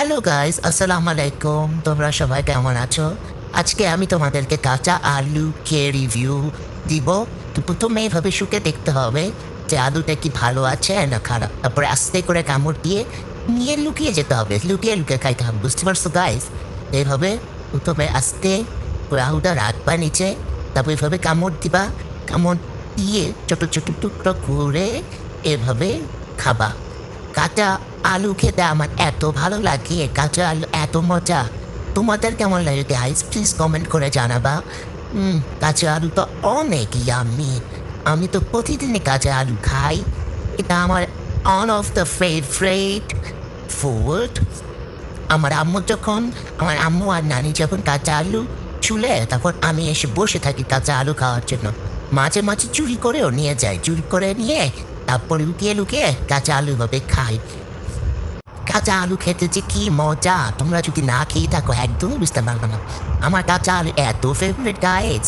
Hello guys, আসসালামু আলাইকুম। তোমরা সবাই কেমন আছো? আজকে আমি তোমাদেরকে কাঁচা আলু খেয়ে রিভিউ দিব। তো প্রথমে এভাবে শুঁকে দেখতে হবে যে আলুটা কি ভালো আছে না খারাপ। তারপরে আস্তে করে কামড় দিয়ে নিয়ে লুকিয়ে যেতে হবে। লুকিয়ে লুকিয়ে খাইতে হবে। বুঝতে পারছো গাইস? এইভাবে প্রথমে আস্তে করে আলুটা রাখবা নিচে। তারপর এভাবে কামড় দিবা। কামড় দিয়ে ছোট ছোট টুকরো করে এভাবে খাবা। কাঁচা আলু খেতে আমার এত ভালো লাগে, কাঁচা আলু এত মজা। তোমাদের কেমন লাগে গাইস? প্লিজ কমেন্ট করে জানাবা। কাঁচা আলু তো অনেক ইয়াম্মি। আমি তো প্রতিদিনই কাঁচা আলু খাই। এটা আমার one of the favourite food. আমার আম্মু আর নানি যখন কাঁচা আলু ছুলে তখন আমি এসে বসে থাকি কাঁচা আলু খাওয়ার জন্য। মাঝে মাঝে চুরি করেও নিয়ে যাই। চুরি করে নিয়ে তারপর লুকিয়ে লুকিয়ে কাঁচা আলু ভাবে খাই। কাঁচা আলু খেতে যে কি মজা, তোমরা যদি না খেয়ে থাকো একদমই বুঝতে পারবে না। আমার কাঁচা আলু এত ফেভারিট গাইস।